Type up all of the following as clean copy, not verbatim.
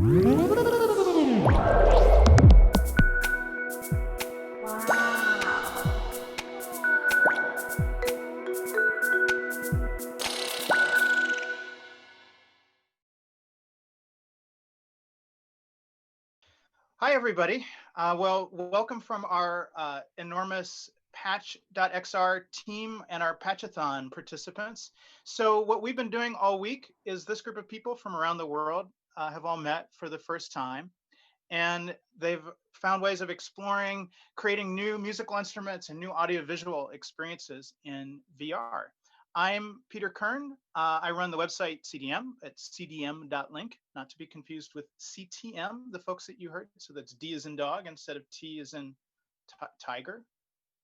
Hi, everybody. Welcome from our enormous Patch.XR team and our Patchathon participants. So what we've been doing all week is this group of people from around the world have all met for the first time, and they've found ways of exploring, creating new musical instruments and new audiovisual experiences in VR. I'm Peter Kirn. I run the website CDM at CDM.link, not to be confused with CTM, the folks that you heard. So that's D as in dog instead of T as in tiger.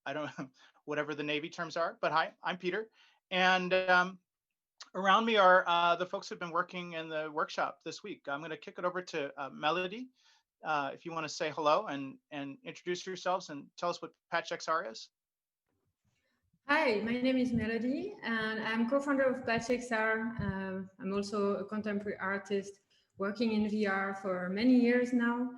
I don't know, whatever the Navy terms are, but hi, I'm Peter. And around me are the folks who've been working in the workshop this week. I'm going to kick it over to Melody. If you want to say hello and introduce yourselves and tell us what Patch.XR is. Hi, my name is Melody, and I'm co-founder of Patch.XR. I'm also a contemporary artist working in VR for many years now.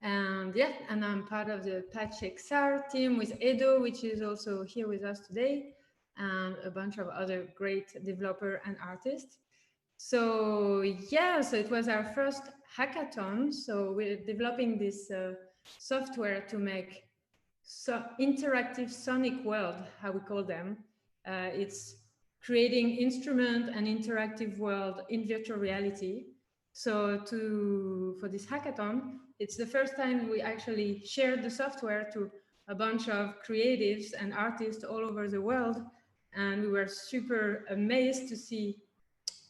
And yeah, and I'm part of the Patch.XR team with Edo, which is also here with us today, and a bunch of other great developer and artists. So yeah, so it was our first hackathon. So we're developing this software to make interactive sonic world, how we call them. It's creating instrument and interactive world in virtual reality. So for this hackathon, it's the first time we actually shared the software to a bunch of creatives and artists all over the world. And we were super amazed to see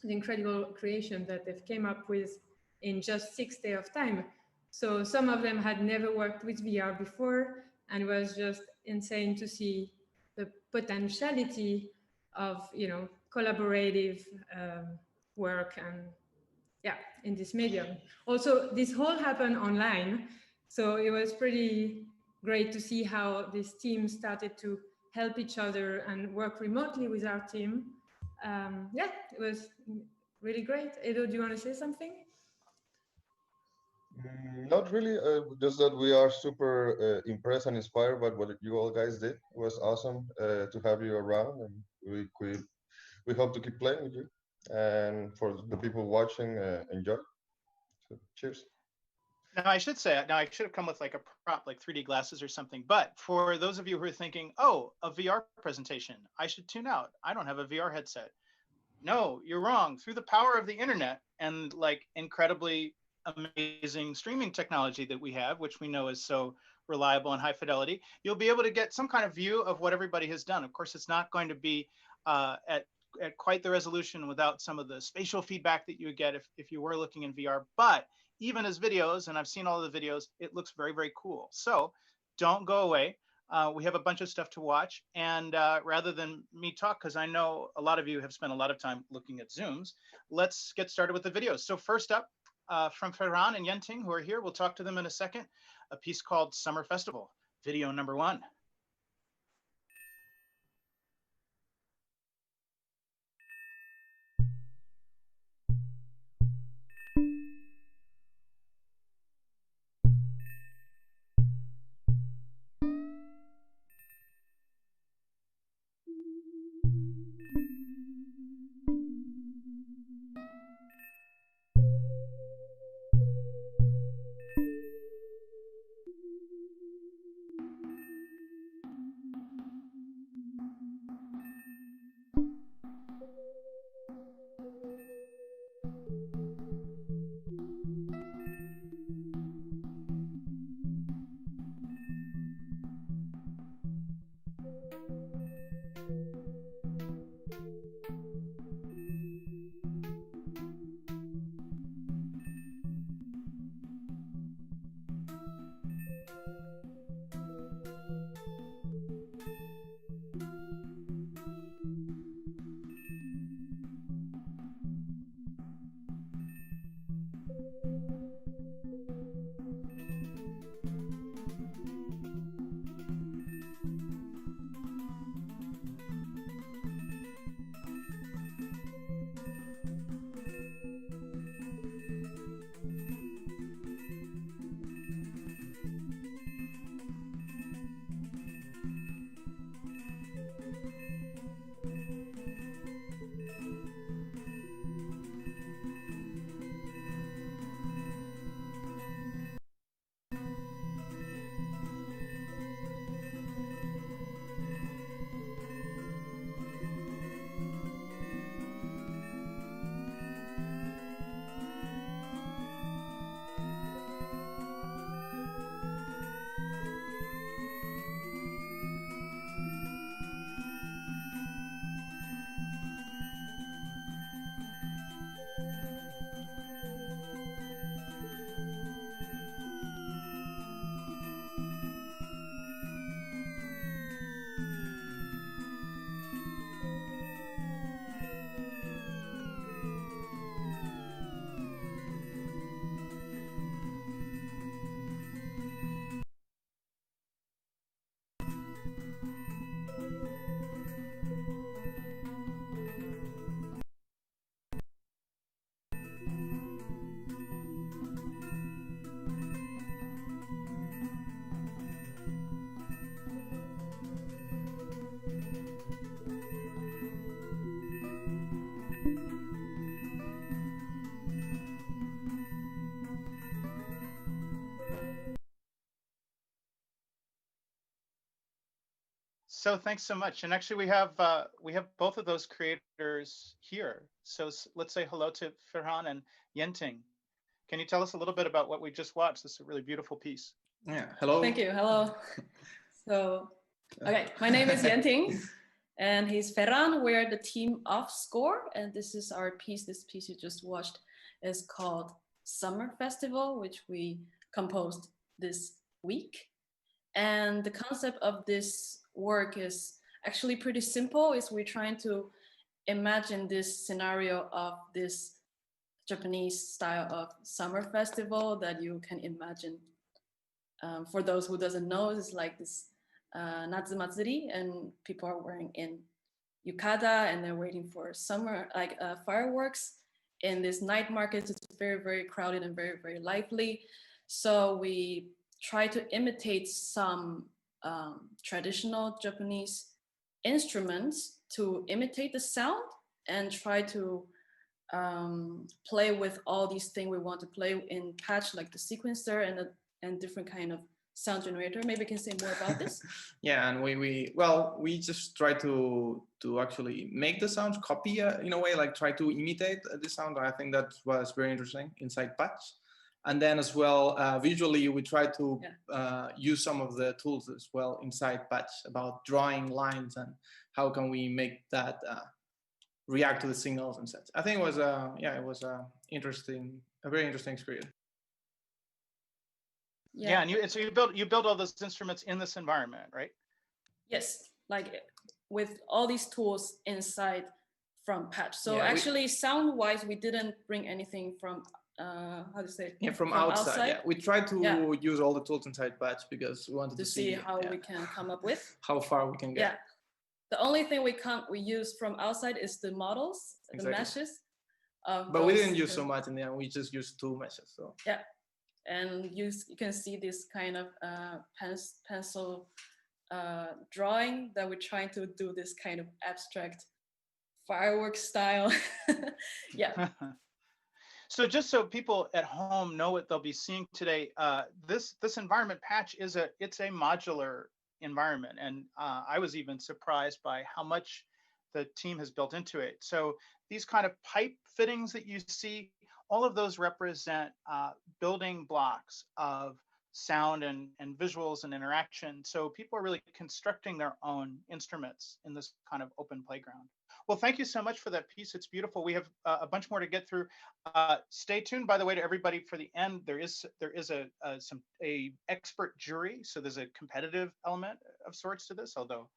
the incredible creation that they've came up with in just 6 days of time. So some of them had never worked with VR before, and it was just insane to see the potentiality of, you know, collaborative work and yeah, in this medium. Also, this whole happened online, so it was pretty great to see how this team started to help each other and work remotely with our team. Yeah, it was really great. Edo, do you want to say something? Not really, just that we are super impressed and inspired by what you all guys did. It was awesome to have you around, and we hope to keep playing with you. And for the people watching, enjoy. So, cheers. Now I should say, now I should have come with like a prop, like 3D glasses or something. But for those of you who are thinking, oh, a VR presentation, I should tune out. I don't have a VR headset. No, you're wrong. Through the power of the internet and like incredibly amazing streaming technology that we have, which we know is so reliable and high fidelity, you'll be able to get some kind of view of what everybody has done. Of course, it's not going to be at quite the resolution without some of the spatial feedback that you would get if you were looking in VR. But even as videos, and I've seen all the videos, it looks very, very cool. So don't go away. We have a bunch of stuff to watch. And rather than me talk, because I know a lot of you have spent a lot of time looking at Zooms, let's get started with the videos. So first up, from Ferran and Yenting, who are here, we'll talk to them in a second, a piece called Summer Festival, video number 1. So thanks so much. And actually, we have both of those creators here. So let's say hello to Ferhan and Yenting. Can you tell us a little bit about what we just watched? This is a really beautiful piece. Yeah, hello. Thank you. Hello. So, okay, my name is Yenting, and he's Ferran. We're the team of Score, and this is our piece. This piece you just watched is called Summer Festival, which we composed this week. And the concept of this work is actually pretty simple. Is we're trying to imagine this scenario of this Japanese style of summer festival that you can imagine. For those who doesn't know, it's like this Natsu Matsuri, and people are wearing in yukata and they're waiting for summer, like fireworks. In this night market, it's very, very crowded and very, very lively. So we try to imitate some traditional Japanese instruments to imitate the sound and try to play with all these things we want to play in Patch, like the sequencer and different kind of sound generator. Maybe you can say more about this. Yeah, and we just try to actually make the sounds, copy in a way, like try to imitate the sound. I think that was very interesting inside Patch. And then as well, visually, we try to use some of the tools as well inside Patch about drawing lines and how can we make that react to the signals and such. I think it was a very interesting experience. Yeah, and so you build all those instruments in this environment, right? Yes, like with all these tools inside from Patch. So Yeah, actually, sound-wise, we didn't bring anything from how to say? Yeah, from outside. Yeah, we tried to use all the tools inside Patch because we wanted to see how we can come up with how far we can get. Yeah, the only thing we use from outside is the models, the meshes. But we didn't use so much in the end. We just used 2 meshes. So yeah. And you can see this kind of pencil drawing that we're trying to do this kind of abstract fireworks style. Yeah. So just so people at home know what they'll be seeing today, this environment Patch it's a modular environment, and I was even surprised by how much the team has built into it. So these kind of pipe fittings that you see, all of those represent building blocks of sound and visuals and interaction. So people are really constructing their own instruments in this kind of open playground. Well, thank you so much for that piece. It's beautiful. We have a bunch more to get through. Stay tuned, by the way, to everybody for the end. There is a expert jury, so there's a competitive element of sorts to this, although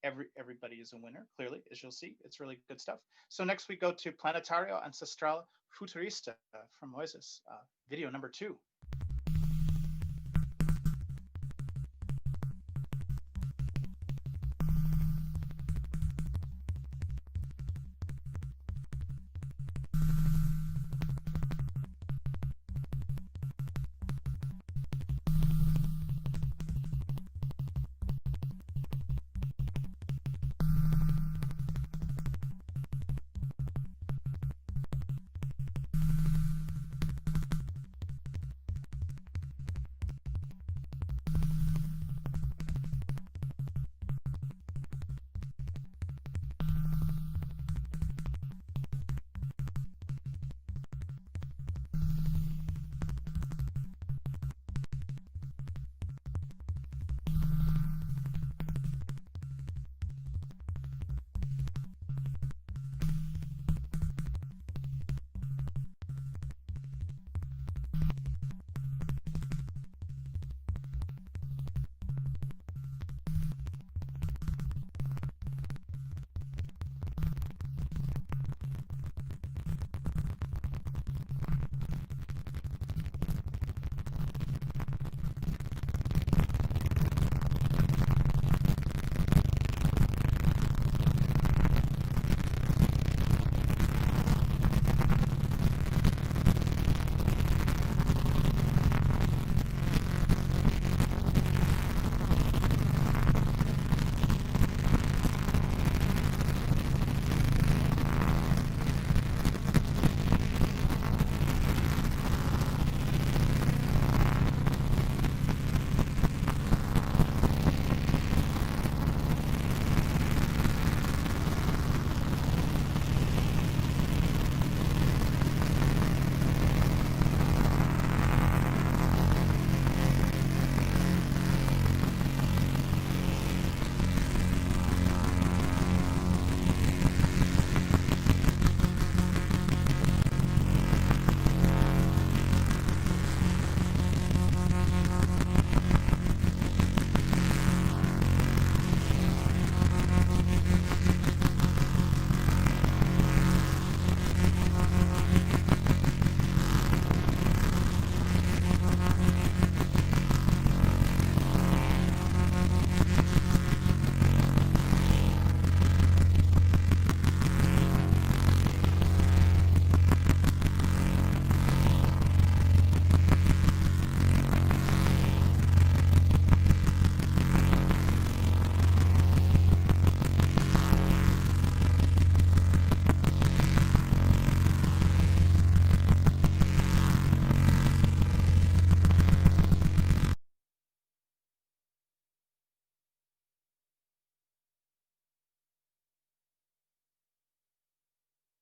everybody is a winner, clearly, as you'll see. It's really good stuff. So next we go to Planetario Ancestral Futurista from Moises, video number 2.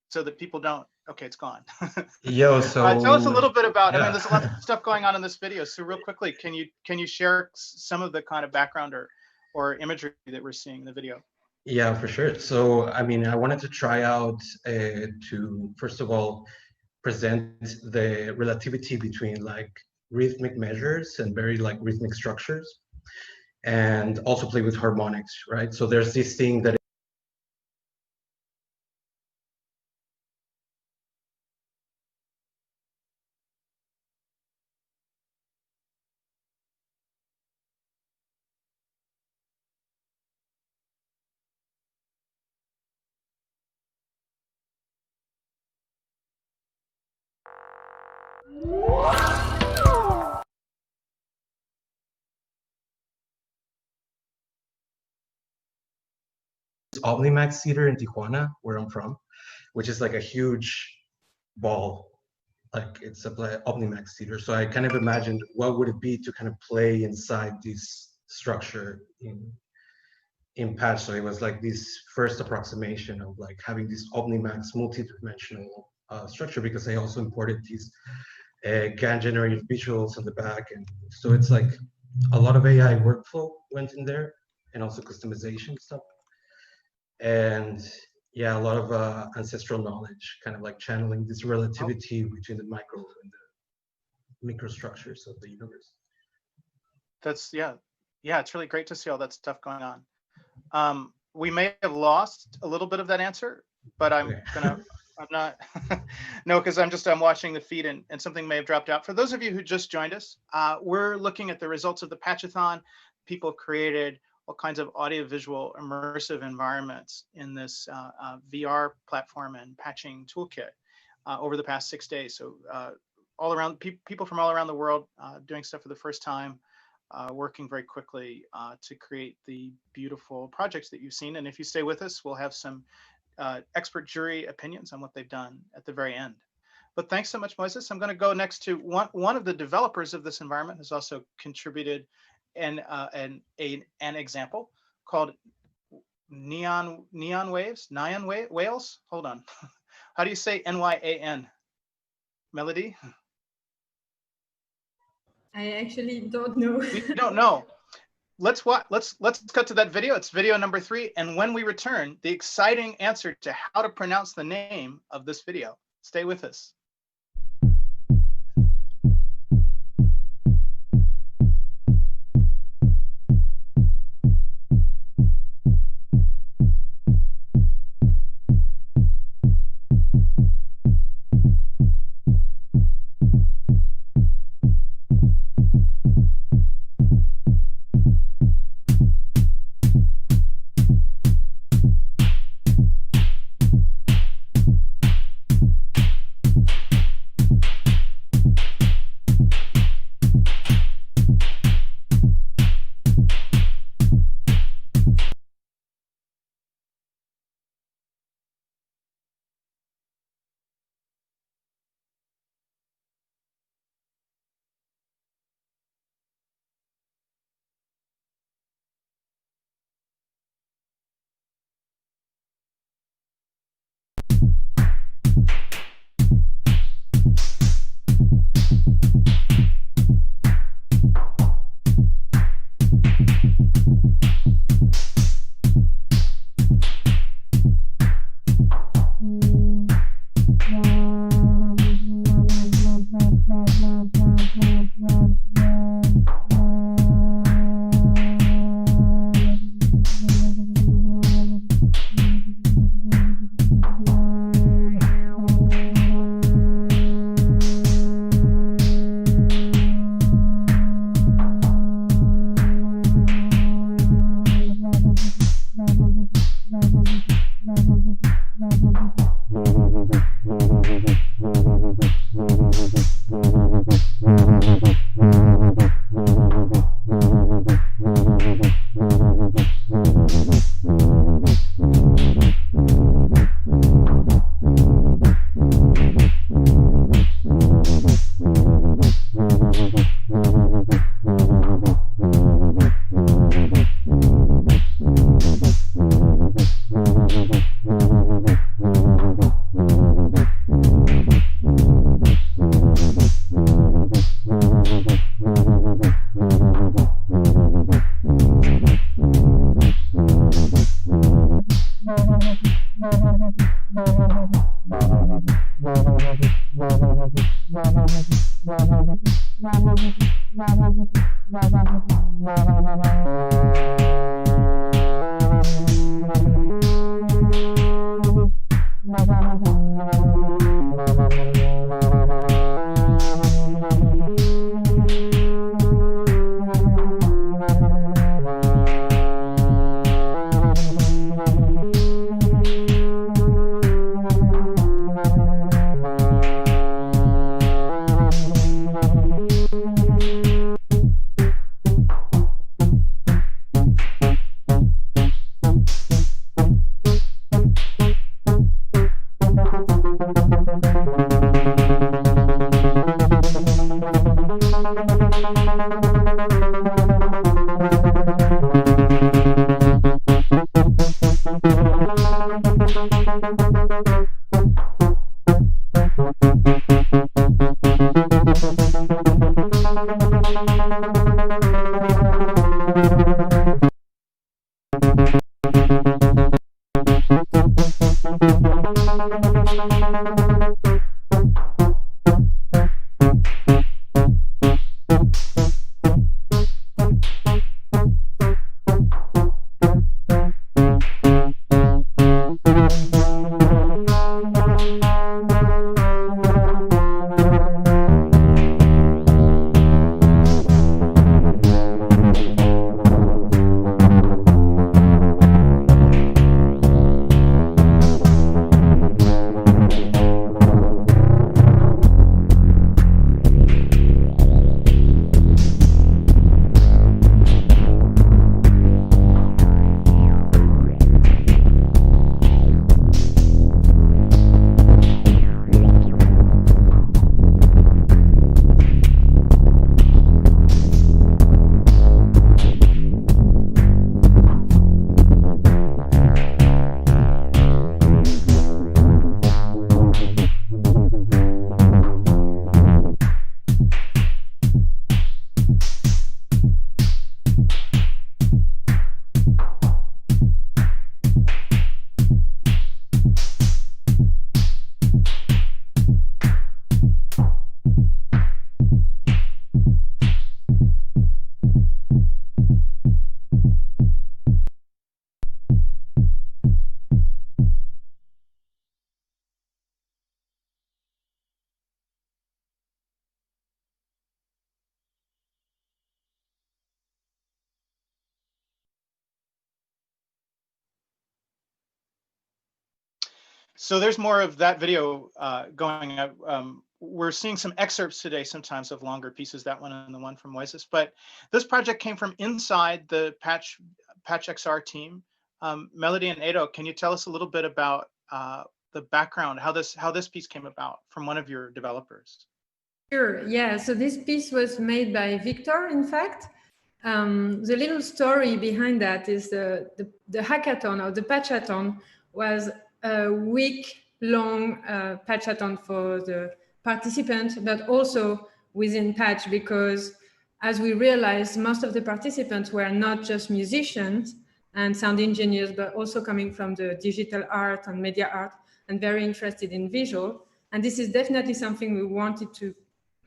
so that people don't, okay, it's gone. Yo, so tell us a little bit about, I mean, yeah. there's a lot of stuff going on in this video. So real quickly, can you share some of the kind of background or imagery that we're seeing in the video? Yeah, for sure. So, I mean, I wanted to try out to, first of all, present the relativity between like rhythmic measures and very like rhythmic structures, and also play with harmonics, right? So there's this thing that Omnimax Theater in Tijuana, where I'm from, which is like a huge ball, like it's a Omnimax Theater. So I kind of imagined what would it be to kind of play inside this structure in Patch. So it was like this first approximation of like having this Omnimax multi-dimensional structure, because I also imported these GAN generated visuals on the back, and so it's like a lot of AI workflow went in there, and also customization stuff. And yeah, a lot of ancestral knowledge, kind of like channeling this relativity between the micro and the microstructures of the universe. That's, yeah, it's really great to see all that stuff going on. We may have lost a little bit of that answer, but I'm not, no, because I'm watching the feed and something may have dropped out. For those of you who just joined us, we're looking at the results of the Patchathon. People created all kinds of audiovisual immersive environments in this VR platform and patching toolkit over the past 6 days. So all around, people from all around the world doing stuff for the first time, working very quickly to create the beautiful projects that you've seen. And if you stay with us, we'll have some expert jury opinions on what they've done at the very end. But thanks so much, Moises. I'm going to go next to one of the developers of this environment has also contributed an example called Neon Whales. Hold on. How do you say NYAN? Melody? I actually don't know. You don't know. Let's cut to that video. It's video number 3. And when we return, the exciting answer to how to pronounce the name of this video. Stay with us. So there's more of that video going up. We're seeing some excerpts today, sometimes of longer pieces, that one and the one from Oasis. But this project came from inside the Patch.XR team. Melody and Edo, can you tell us a little bit about the background, how this piece came about from one of your developers? Sure. Yeah. So this piece was made by Victor, in fact. The little story behind that is the hackathon, or the Patchathon, was a week-long Patchathon for the participants, but also within Patch, because as we realized, most of the participants were not just musicians and sound engineers, but also coming from the digital art and media art, and very interested in visual. And this is definitely something we wanted to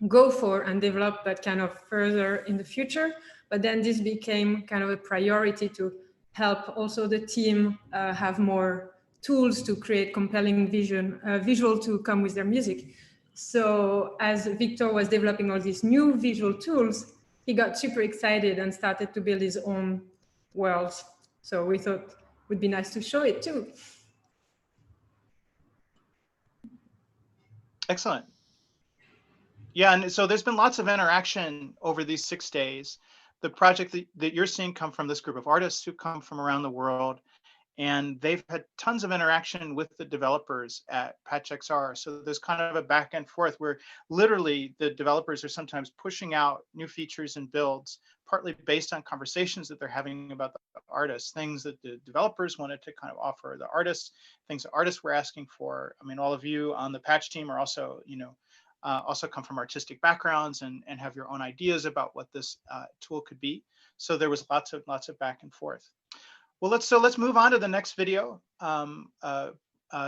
go for and develop that kind of further in the future. But then this became kind of a priority to help also the team have more tools to create compelling visual to come with their music. So as Victor was developing all these new visual tools, he got super excited and started to build his own worlds. So we thought it would be nice to show it too. Excellent. Yeah, and so there's been lots of interaction over these 6 days. The project that you're seeing come from this group of artists who come from around the world, and they've had tons of interaction with the developers at Patch.XR. So there's kind of a back and forth where literally the developers are sometimes pushing out new features and builds, partly based on conversations that they're having about the artists, things that the developers wanted to kind of offer the artists, things the artists were asking for. I mean, all of you on the Patch team are also, also come from artistic backgrounds and have your own ideas about what this tool could be. So there was lots of back and forth. Well, let's move on to the next video.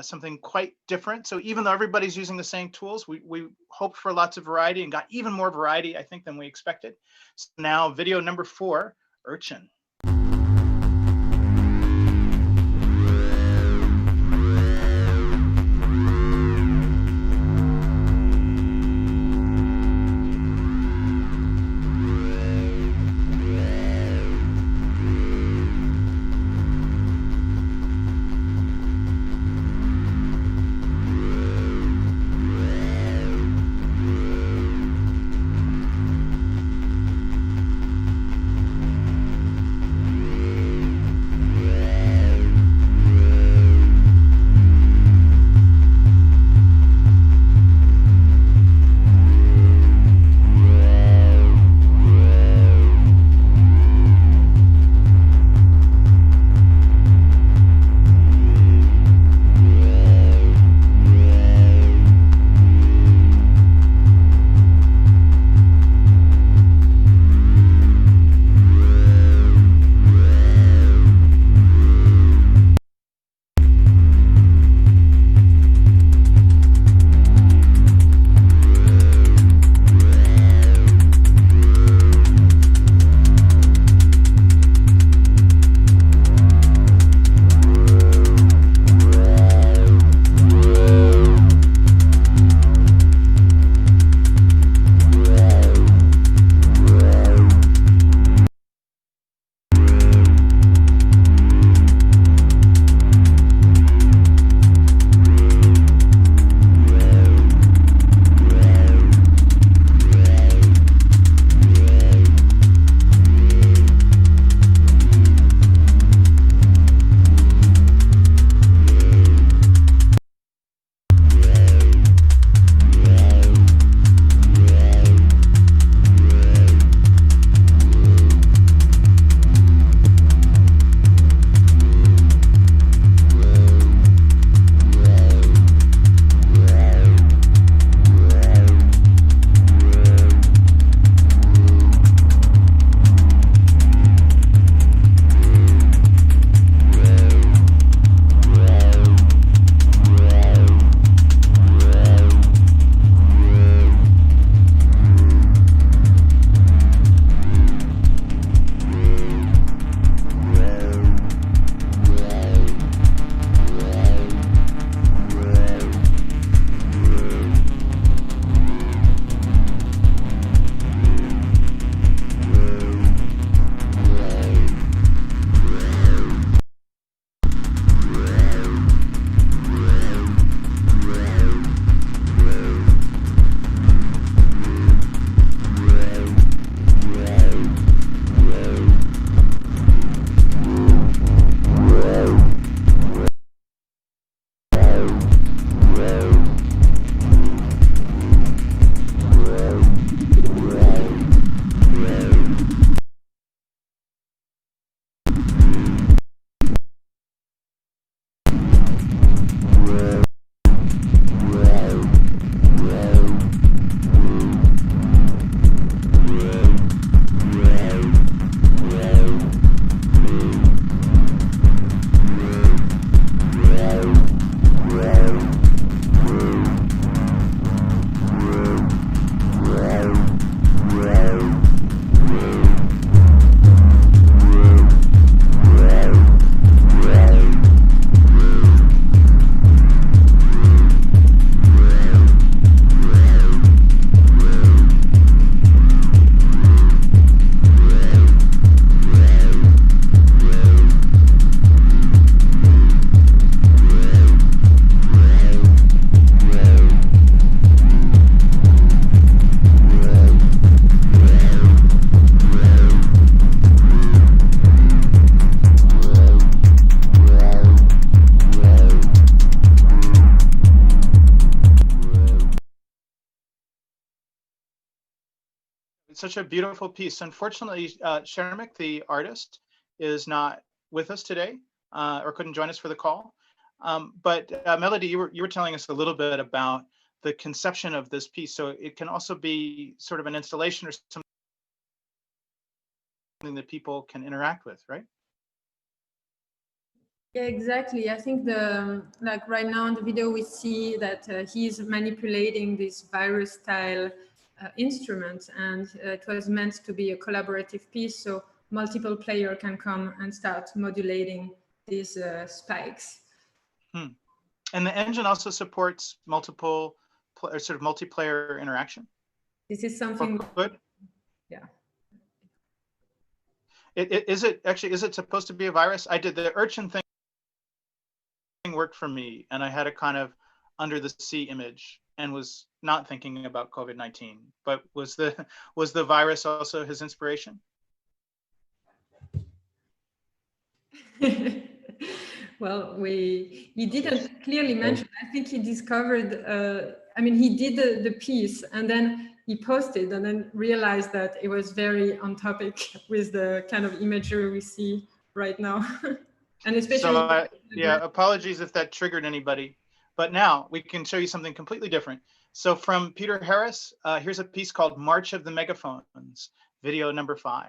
something quite different. So even though everybody's using the same tools, we hoped for lots of variety and got even more variety, I think, than we expected. So now video number 4, Urchin. It's such a beautiful piece. Unfortunately, Shermik, the artist, is not with us today, or couldn't join us for the call. But Melody, you were telling us a little bit about the conception of this piece. So it can also be sort of an installation or something that people can interact with, right? Yeah, exactly. I think like right now in the video, we see that he's manipulating this virus style instrument, and it was meant to be a collaborative piece. So multiple player can come and start modulating these spikes. And the engine also supports multiple sort of multiplayer interaction. This is something. Good. Yeah. Is it supposed to be a virus? I did the urchin thing worked for me, and I had a kind of under the sea image and was not thinking about COVID-19. But was the virus also his inspiration? Well, he didn't clearly mention. I think he discovered. I mean, he did the piece, and then he posted, and then realized that it was very on topic with the kind of imagery we see right now, and especially. So yeah, apologies if that triggered anybody. But now we can show you something completely different. So from Peter Harris, here's a piece called March of the Megaphones, video number 5.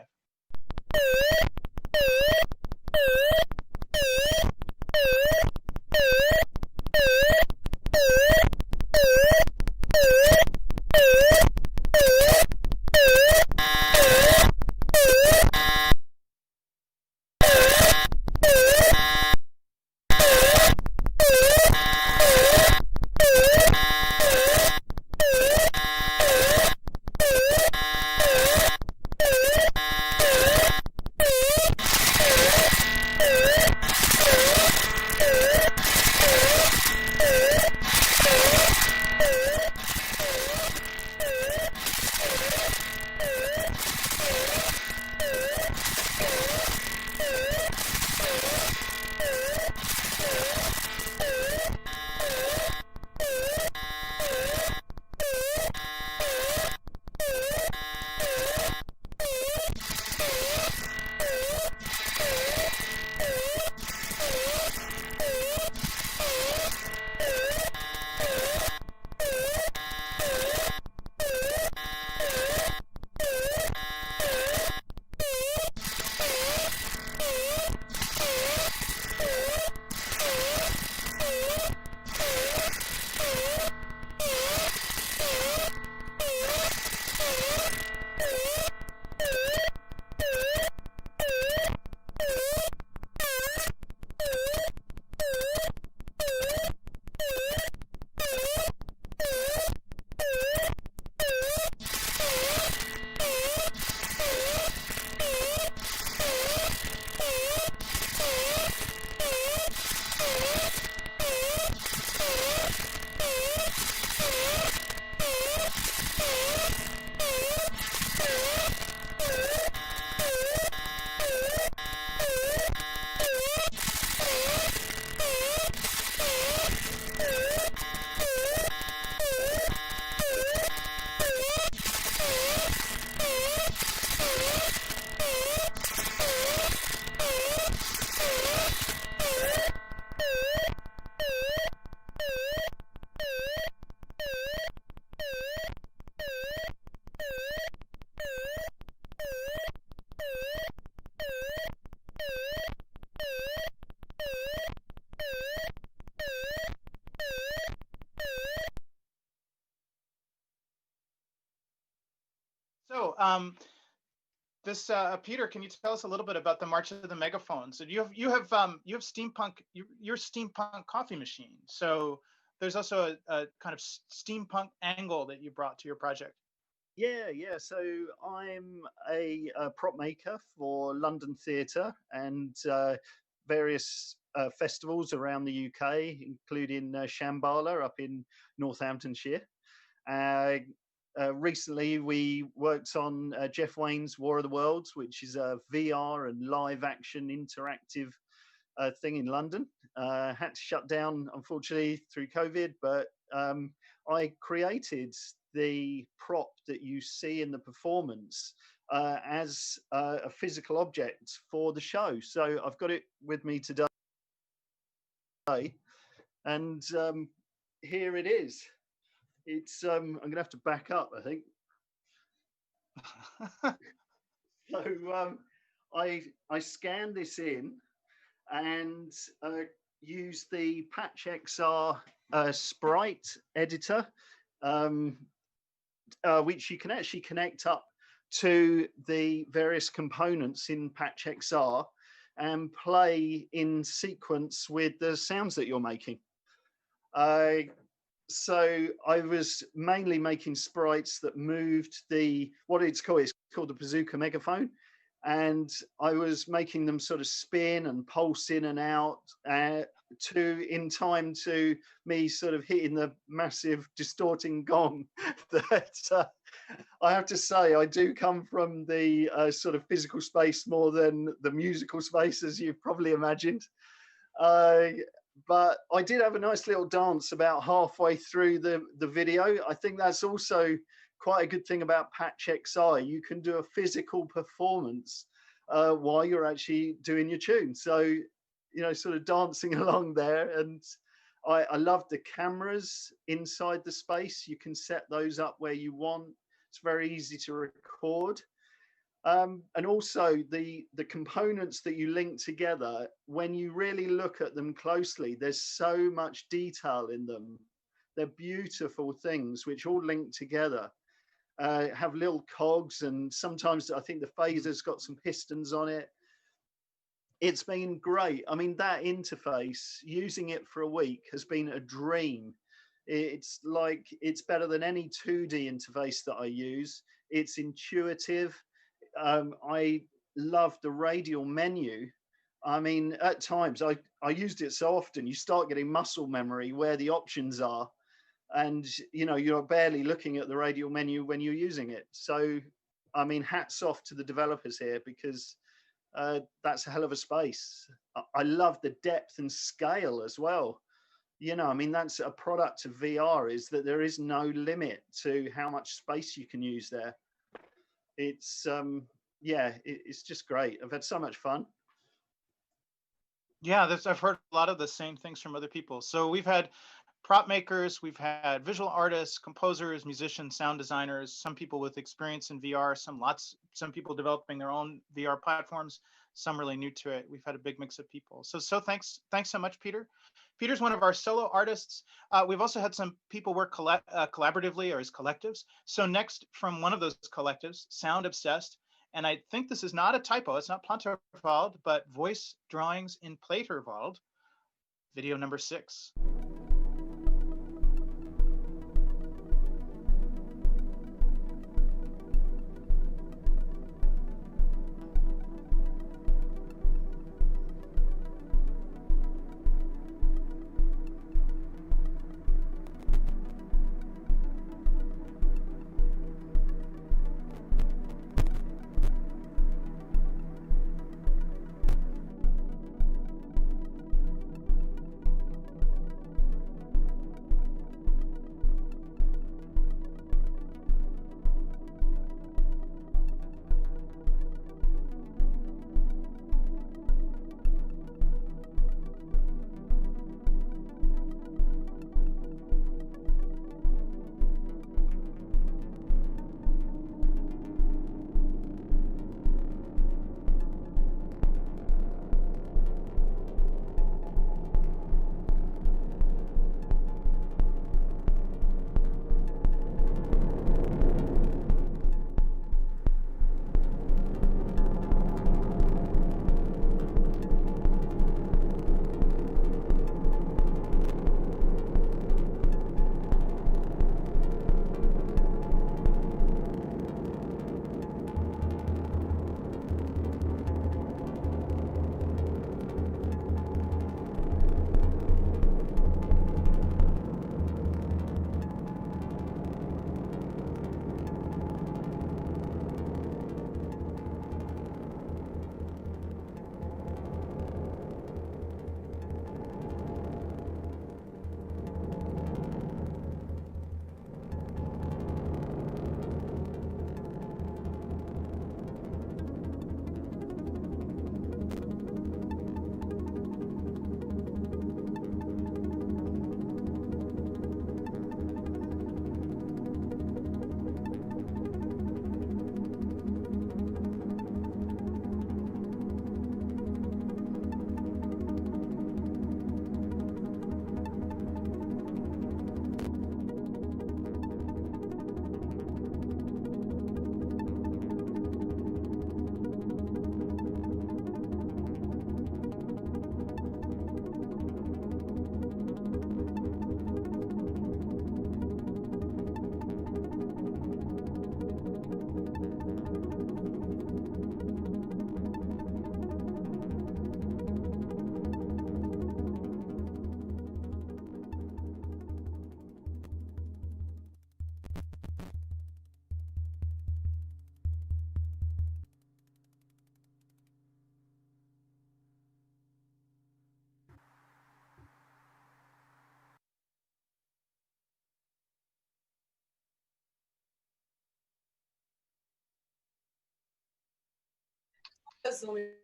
So, this Peter, can you tell us a little bit about the March of the Megaphones? And you have steampunk, your steampunk coffee machine. So there's also a kind of steampunk angle that you brought to your project. Yeah. So I'm a prop maker for London Theatre and various festivals around the UK, including Shambhala up in Northamptonshire. Recently, we worked on Jeff Wayne's War of the Worlds, which is a VR and live action interactive thing in London. Had to shut down, unfortunately, through COVID, but I created the prop that you see in the performance as a physical object for the show. So I've got it with me today. And here it is. It's I'm gonna have to back up, I think. So I scanned this in, and use the Patch.XR sprite editor, which you can actually connect up to the various components in Patch.XR and play in sequence with the sounds that you're making. So I was mainly making sprites that moved what it's called the bazooka megaphone. And I was making them sort of spin and pulse in and out in time to me sort of hitting the massive distorting gong that I have to say, I do come from the sort of physical space more than the musical space, as you've probably imagined. But I did have a nice little dance about halfway through the video. I think that's also quite a good thing about Patch.XR. You can do a physical performance while you're actually doing your tune. So, you know, sort of dancing along there. And I love the cameras inside the space. You can set those up where you want. It's very easy to record. And also the components that you link together, when you really look at them closely, there's so much detail in them. They're beautiful things which all link together. Have little cogs, and sometimes I think the phaser's got some pistons on it. It's been great. I mean, that interface, using it for a week has been a dream. It's like, it's better than any 2D interface that I use. It's intuitive. I love the radial menu. I mean, at times I used it so often, you start getting muscle memory where the options are. And, you know, you're barely looking at the radial menu when you're using it. So, I mean, hats off to the developers here, because that's a hell of a space. I love the depth and scale as well. You know, I mean, that's a product of VR, is that there is no limit to how much space you can use there. It's, yeah, it's just great. I've had so much fun. Yeah, I've heard a lot of the same things from other people. So we've had prop makers, we've had visual artists, composers, musicians, sound designers, some people with experience in VR, some people developing their own VR platforms, some really new to it. We've had a big mix of people. So thanks so much, Peter. Peter's one of our solo artists. We've also had some people work collaboratively or as collectives. So next from one of those collectives, Sound Obsessed, and I think this is not a typo, it's not Planterwald, but Voice Drawings in Platerwald, video number 6.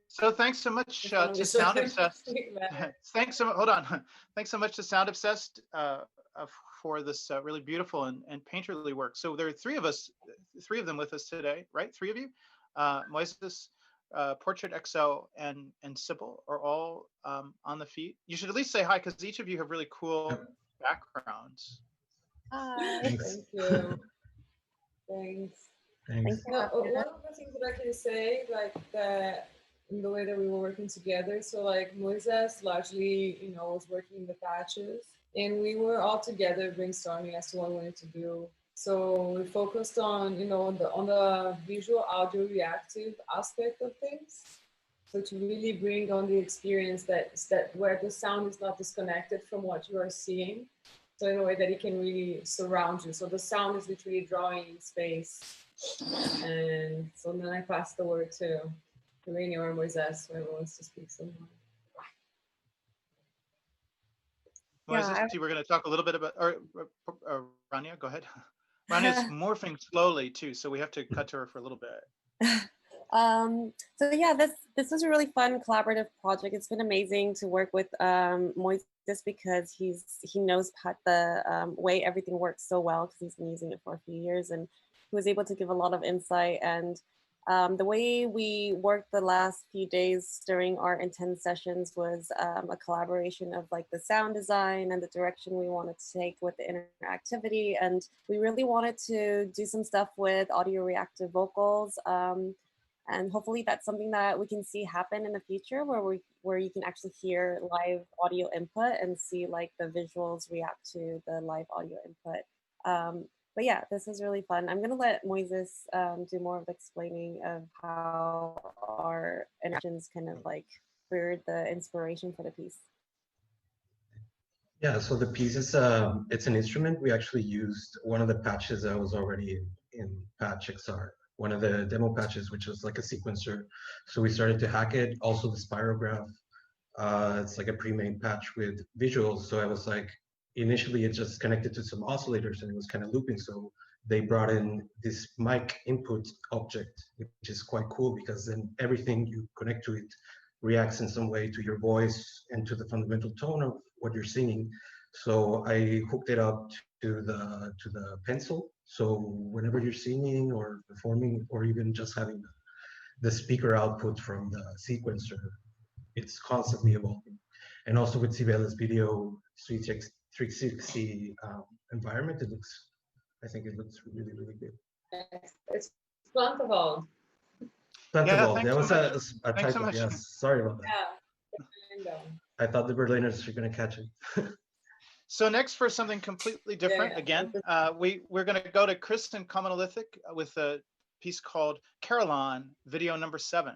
So thanks so much to Sound Obsessed. Thanks so much. Hold on. Thanks so much to Sound Obsessed for this really beautiful and painterly work. So there are three of them with us today, right? Three of you. Moises, Patch.XR, and Sybil are all on the feed. You should at least say hi because each of you have really cool backgrounds. Hi. Thanks. Thank you. Thanks. Thanks. One of the things that I can say, like in the way that we were working together. So like Moises largely, was working in the patches, and we were all together brainstorming as to what we wanted to do. So we focused on, on the visual audio reactive aspect of things. So to really bring on the experience that where the sound is not disconnected from what you are seeing. So in a way that it can really surround you. So the sound is literally drawing in space. And so then I pass the word to Rainy or Moises, whoever wants to speak some more. Moises, you were going to talk a little bit about, or Rania, go ahead. Rania's morphing slowly too, so we have to cut to her for a little bit. So yeah, this was a really fun collaborative project. It's been amazing to work with Moises because he knows the way everything works so well because he's been using it for a few years, and he was able to give a lot of insight. And the way we worked the last few days during our intense sessions was a collaboration of like the sound design and the direction we wanted to take with the interactivity. And we really wanted to do some stuff with audio reactive vocals. And hopefully that's something that we can see happen in the future where you can actually hear live audio input and see like the visuals react to the live audio input. But yeah, this is really fun. I'm gonna let Moises do more of the explaining of how our interactions kind of like spurred the inspiration for the piece. Yeah, so the piece is it's an instrument. We actually used one of the patches that was already in Patch.XR, one of the demo patches, which was like a sequencer. So we started to hack it. Also the spirograph, it's like a pre-made patch with visuals. So I was like, initially it just connected to some oscillators and it was kind of looping. So they brought in this mic input object, which is quite cool because then everything you connect to it reacts in some way to your voice and to the fundamental tone of what you're singing. So I hooked it up to the pencil. So whenever you're singing or performing or even just having the speaker output from the sequencer, it's constantly evolving. And also with Sibella's video 360 environment, I think it looks really, really good. It's Plantable. Plantable, that was a typo, so yes, sorry about that. Yeah. I thought the Berliners were gonna catch it. So next for something completely different, again, we're gonna go to Kristen Commonolithic with a piece called Caroline, video number 7.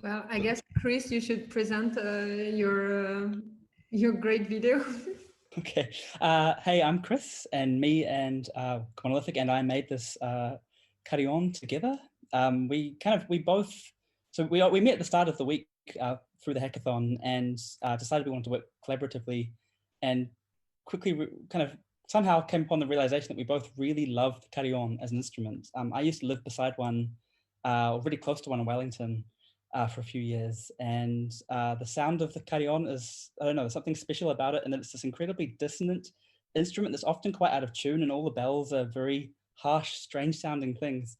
Well, I guess, Chris, you should present your great video. Okay. Hey, I'm Chris, and me and Monolithic and I made this carillon together. We met at the start of the week through the hackathon and decided we wanted to work collaboratively, and quickly kind of somehow came upon the realization that we both really loved the carillon as an instrument. I used to live beside one, really close to one in Wellington, for a few years, and the sound of the carillon is, I don't know, there's something special about it, and it's this incredibly dissonant instrument that's often quite out of tune, and all the bells are very harsh, strange sounding things.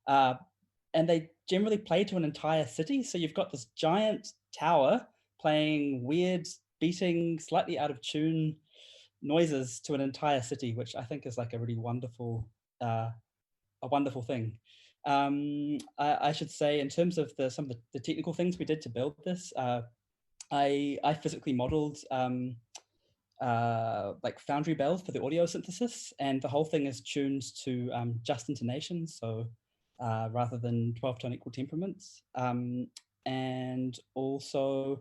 And they generally play to an entire city, so you've got this giant tower playing weird, beating, slightly out of tune noises to an entire city, which I think is like a really wonderful, a wonderful thing. I should say, in terms of some of the technical things we did to build this, I physically modeled like Foundry bells for the audio synthesis, and the whole thing is tuned to just intonation, so rather than 12-tone equal temperaments. And also,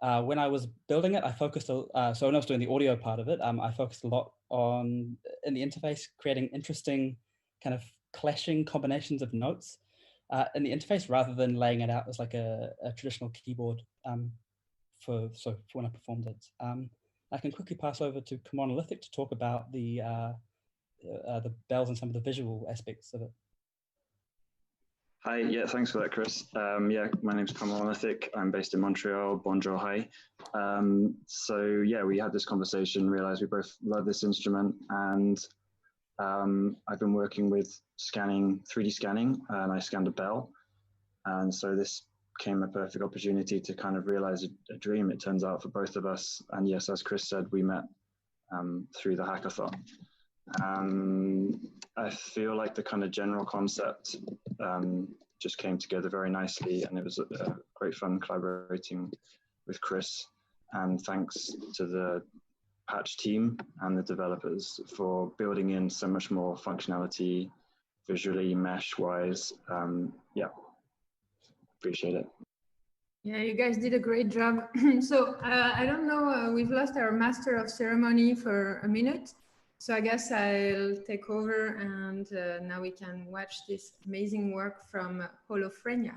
when I was building it, I focused, so when I was doing the audio part of it, I focused a lot on, in the interface, creating interesting kind of clashing combinations of notes in the interface, rather than laying it out as like a traditional keyboard for when I performed it. I can quickly pass over to Monolithic to talk about the bells and some of the visual aspects of it. Hi, yeah, thanks for that, Chris. Yeah, my name's Monolithic. I'm based in Montreal. Bonjour, hi. So yeah, we had this conversation, realized we both love this instrument, and I've been working with scanning, 3D scanning, and I scanned a bell. And so this became a perfect opportunity to kind of realize a dream, it turns out, for both of us. And yes, as Chris said, we met through the hackathon. I feel like the kind of general concept just came together very nicely, and it was great fun collaborating with Chris. And thanks to the Patch team and the developers for building in so much more functionality visually, mesh-wise. Yeah, appreciate it. Yeah, you guys did a great job. So I don't know, we've lost our master of ceremony for a minute. So I guess I'll take over, and now we can watch this amazing work from Holophrenia.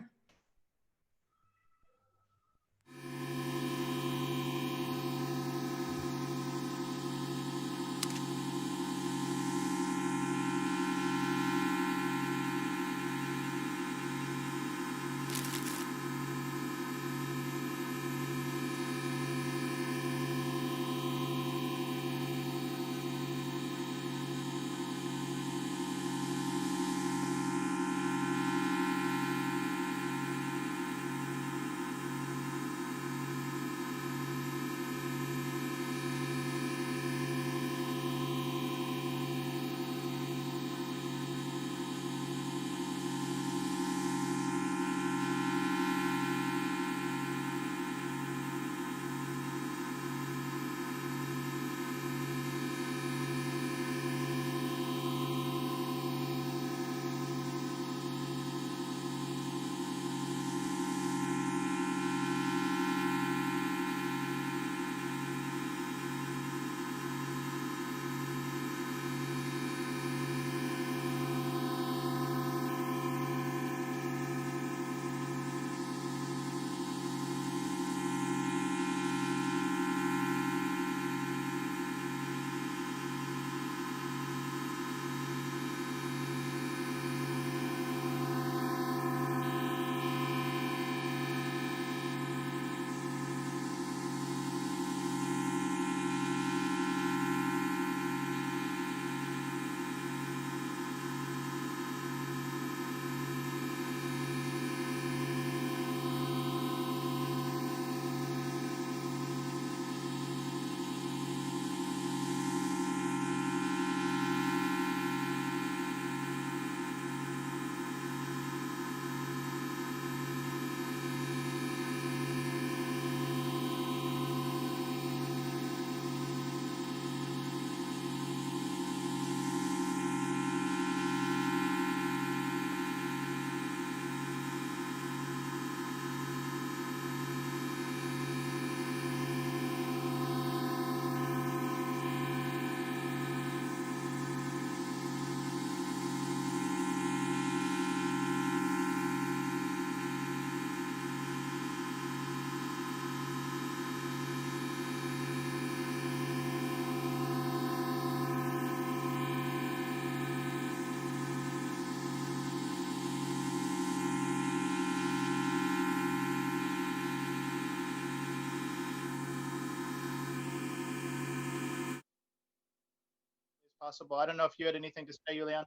possible. I don't know if you had anything to say, Julian.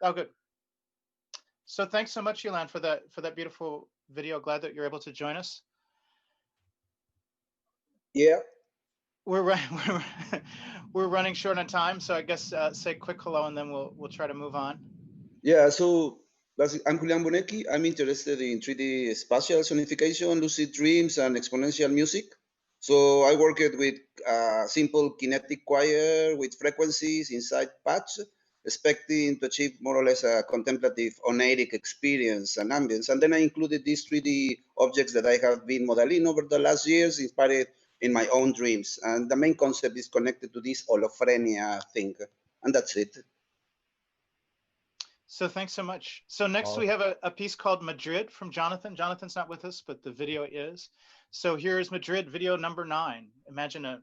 Oh, good. So thanks so much, Julian, for that beautiful video. Glad that you're able to join us. Yeah. We're running short on time, so I guess say a quick hello, and then we'll try to move on. Yeah. So I'm Julian Bonecchi. I'm interested in 3D spatial sonification, lucid dreams, and exponential music. So I worked with simple kinetic choir with frequencies inside Patch, expecting to achieve more or less a contemplative oniric experience and ambience. And then I included these 3D objects that I have been modeling over the last years, inspired in my own dreams. And the main concept is connected to this holophrenia thing. And that's it. So thanks so much. So next we have a piece called Madrid from Jonathan. Jonathan's not with us, but the video is. So here's Madrid, video number 9. Imagine a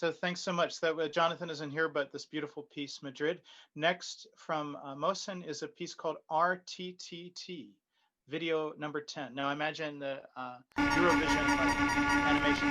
So thanks so much. That Jonathan isn't here, but this beautiful piece, Madrid. Next from Mohsen is a piece called RTTT, video number 10. Now imagine the Eurovision animation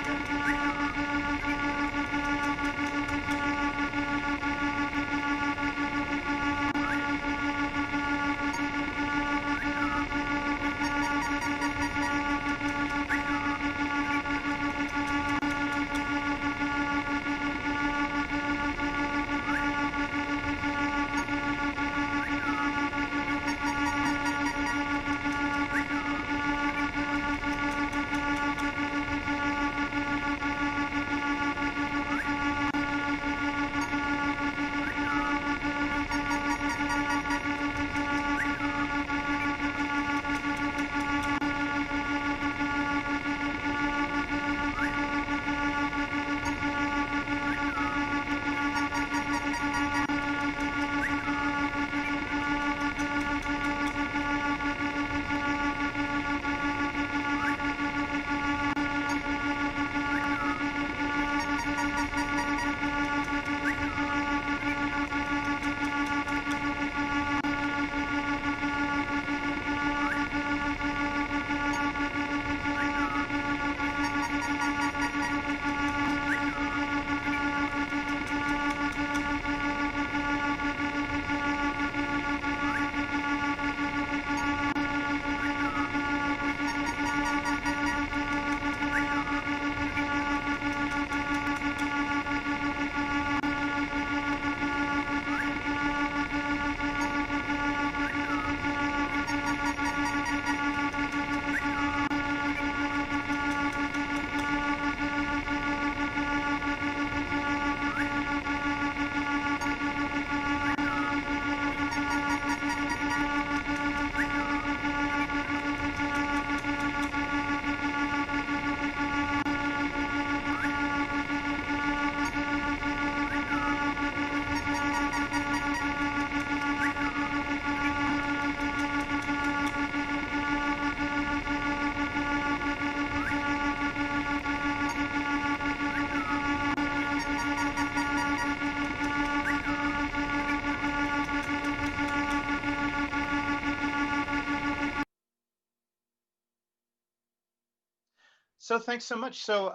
So thanks so much. So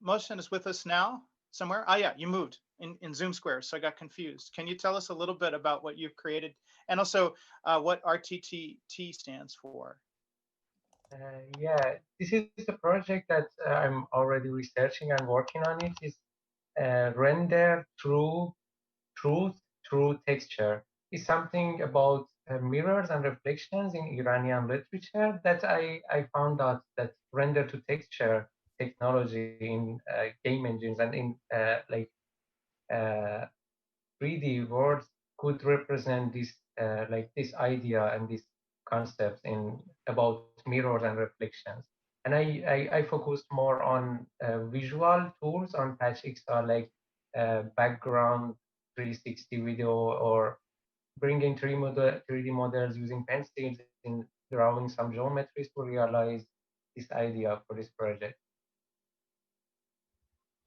Mohsen is with us now somewhere. Oh yeah, you moved in Zoom Square, so I got confused. Can you tell us a little bit about what you've created, and also what RTTT stands for? Yeah, this is a project that I'm already researching and working on. It is render through truth through texture. It's something about mirrors and reflections in Iranian literature that I found out that render to texture technology in game engines and in like 3D worlds could represent this like this idea and this concept in about mirrors and reflections. And I focused more on visual tools on Patch.XR, like background 360 video, or bringing 3D models using pencils in drawing some geometries to realize this idea for this project.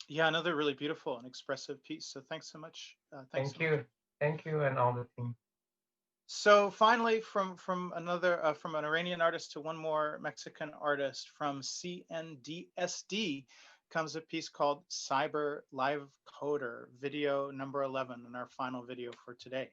Yeah, another really beautiful and expressive piece. So thanks so much. Thank you, and all the team. So finally, from another from an Iranian artist to one more Mexican artist, from CNDSD comes a piece called Cyber Live Coder, video number 11, and our final video for today.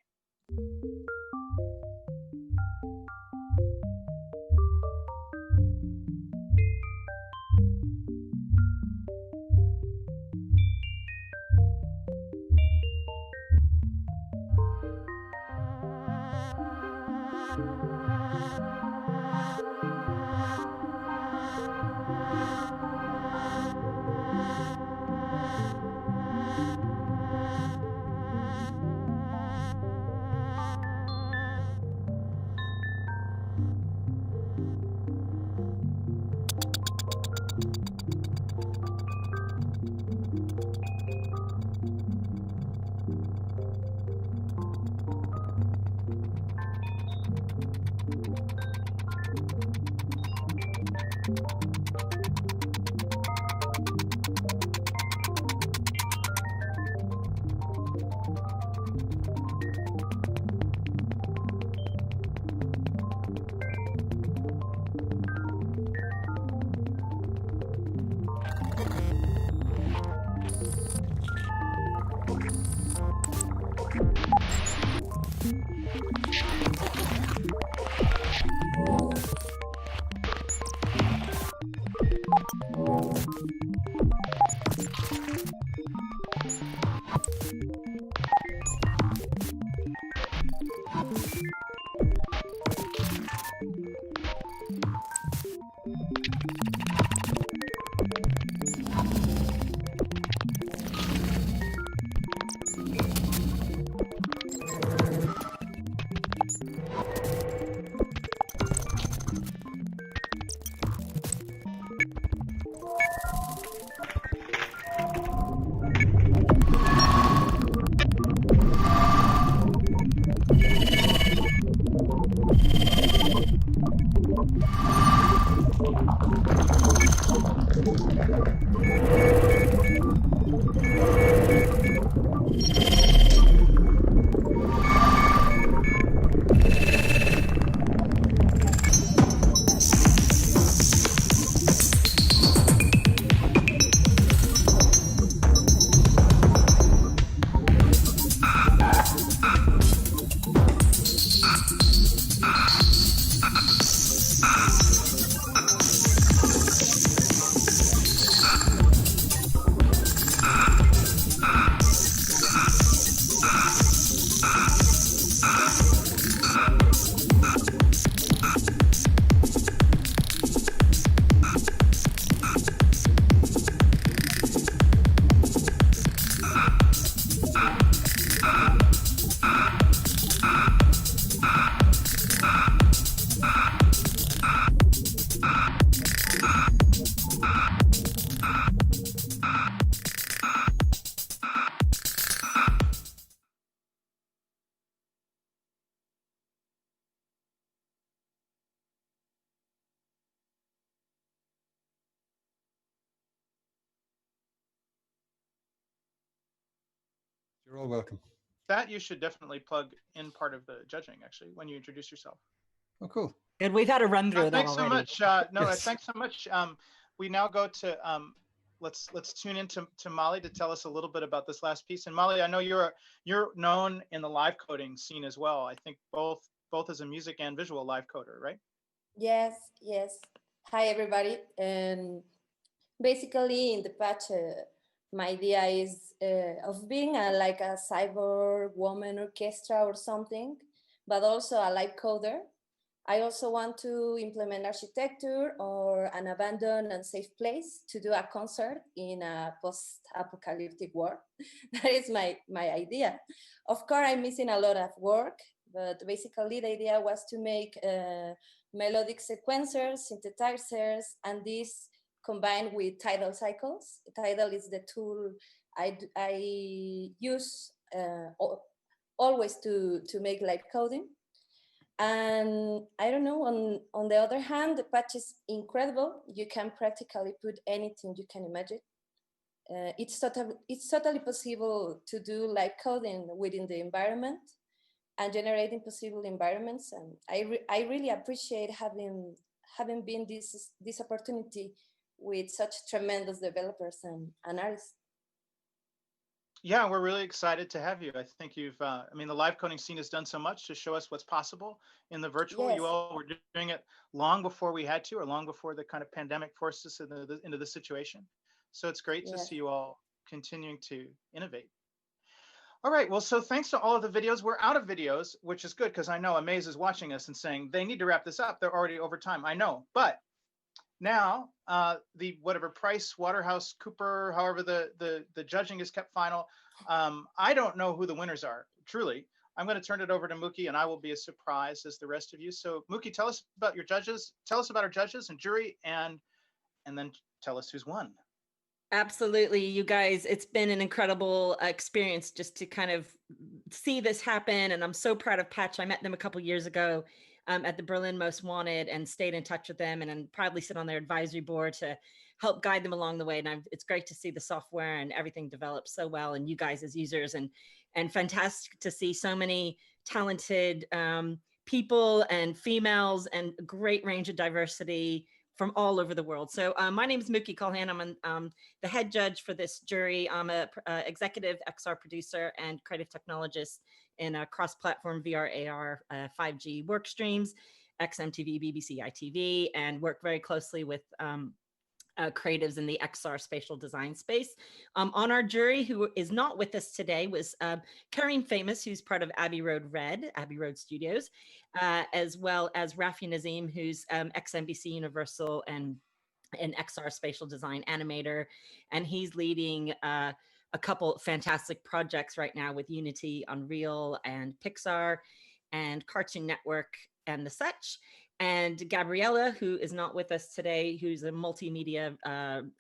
You're all welcome. That you should definitely plug in part of the judging, actually, when you introduce yourself. Oh, cool. Good. We've had a run through that Thanks already. so much. Yes. Thanks so much. we now go to let's tune into Molly to tell us a little bit about this last piece. And Molly, I know you're known in the live coding scene as well. I think both as a music and visual live coder, right? Yes, yes. Hi, everybody. And basically, in the patch, my idea is of being like a cyber woman orchestra or something, but also a live coder. I also want to implement architecture or an abandoned and safe place to do a concert in a post-apocalyptic world. That is my idea. Of course, I'm missing a lot of work, but basically the idea was to make melodic sequencers, synthesizers, and this combined with tidal cycles. Tidal is the tool I use always to make live coding. And I don't know, on the other hand, the patch is incredible. You can practically put anything you can imagine. It's totally possible to do live coding within the environment and generating possible environments. And I really appreciate having been this opportunity with such tremendous developers and artists. Yeah, we're really excited to have you. I think I mean, the live coding scene has done so much to show us what's possible in the virtual. Yes. You all were doing it long before we had to, or long before the kind of pandemic forced us into the situation. So it's great to see you all continuing to innovate. All right, well, so thanks to all of the videos. We're out of videos, which is good because I know Amaze is watching us and saying they need to wrap this up. They're already over time. I know, but now the whatever Price, Waterhouse, Cooper, however the judging is kept final. I don't know who the winners are, truly. I'm going to turn it over to Muki, and I will be as surprised as the rest of you. So Muki, tell us about your judges. Tell us about our judges and jury, and then tell us who's won. Absolutely, you guys, it's been an incredible experience just to kind of see this happen. And I'm so proud of Patch. I met them a couple years ago at the Berlin Most Wanted and stayed in touch with them, and proudly sit on their advisory board to help guide them along the way. And it's great to see the software and everything develop so well, and you guys as users, and fantastic to see so many talented people and females and a great range of diversity from all over the world. So my name is Muki Kulhan. I'm the head judge for this jury. I'm a executive XR producer and creative technologist in cross-platform VR, AR, 5G work streams, XMTV, BBC, ITV, and work very closely with creatives in the XR spatial design space. On our jury, who is not with us today, was Kareem Famous, who's part of Abbey Road Studios, as well as Rafi Nazim, who's XNBC Universal and an XR spatial design animator. And he's leading a couple fantastic projects right now with Unity, Unreal, and Pixar, and Cartoon Network, and the such. And Gabriella, who is not with us today, who's a multimedia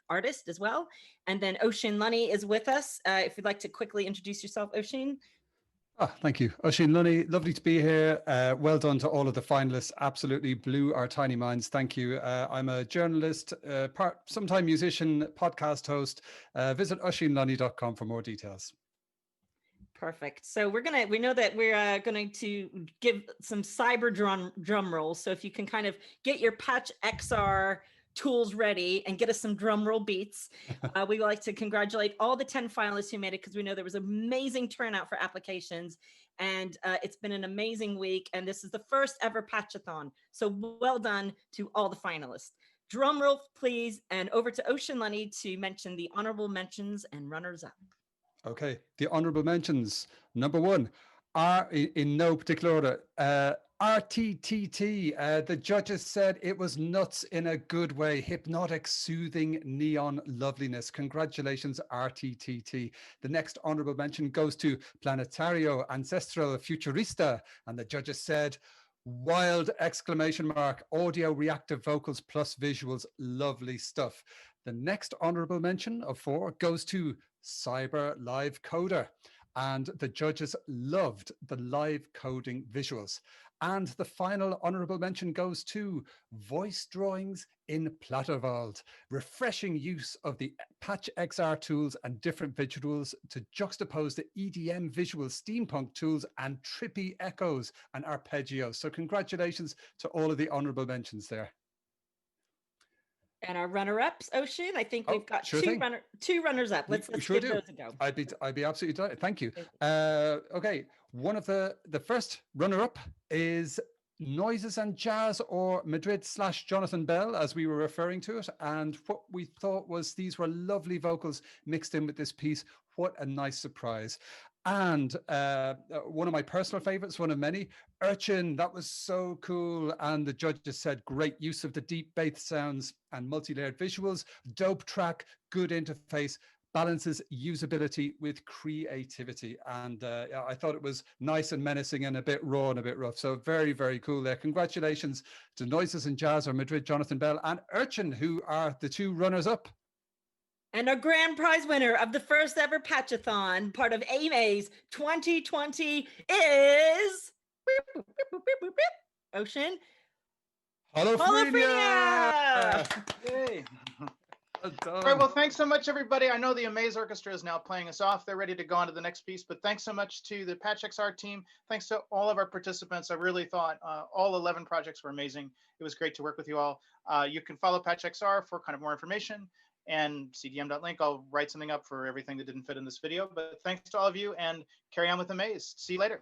artist as well. And then Oisin Lunny is with us. If you'd like to quickly introduce yourself, Oisin. Thank you. Oisin Lunny, lovely to be here. Well done to all of the finalists. Absolutely blew our tiny minds. Thank you. I'm a journalist, sometime musician, podcast host. Visit oisinlunny.com for more details. Perfect. So we know that we're going to give some cyber drum rolls. So if you can kind of get your Patch.XR tools ready and get us some drum roll beats. We would like to congratulate all the 10 finalists who made it, because we know there was amazing turnout for applications, and it's been an amazing week. And this is the first ever Patchathon. So well done to all the finalists. Drum roll, please. And over to Oisin Lunny to mention the honorable mentions and runners up. Okay, the honorable mentions. Number one, in no particular order, RTTT. The judges said it was nuts in a good way. Hypnotic, soothing, neon loveliness. Congratulations, RTTT. The next honorable mention goes to Planetario, Ancestral, Futurista. And the judges said, wild exclamation mark, audio reactive vocals plus visuals, lovely stuff. The next honorable mention of 4 goes to Cyber Live Coder, and the judges loved the live coding visuals. And the final honorable mention goes to Voice Drawings in Platterwald, refreshing use of the Patch.XR tools and different visuals to juxtapose the EDM visual steampunk tools and trippy echoes and arpeggios. So congratulations to all of the honorable mentions there. And our runner-ups, Ocean. I think we've got sure two thing. runners up. Let's sure give do. those a go. I'd be absolutely delighted. Thank you. Okay, one of the first runner-up is Noises and Jazz, or Madrid/Jonathan Bell, as we were referring to it. And what we thought was these were lovely vocals mixed in with this piece. What a nice surprise. And one of my personal favorites, one of many, Urchin, that was so cool. And the judges said great use of the deep bass sounds and multi-layered visuals, dope track, good interface, balances usability with creativity. And I thought it was nice and menacing and a bit raw and a bit rough. So very, very cool there. Congratulations to Noises and Jazz, or Madrid, Jonathan Bell, and Urchin, who are the two runners up. And our grand prize winner of the first ever Patchathon, part of AMA's 2020, is Ocean. Holofrenia! Yay. All right, well, thanks so much, everybody. I know the Amaze Orchestra is now playing us off. They're ready to go on to the next piece, but thanks so much to the Patch.XR team. Thanks to all of our participants. I really thought all 11 projects were amazing. It was great to work with you all. You can follow Patch.XR for kind of more information, and CDM.link. I'll write something up for everything that didn't fit in this video, but thanks to all of you, and carry on with Amaze. See you later.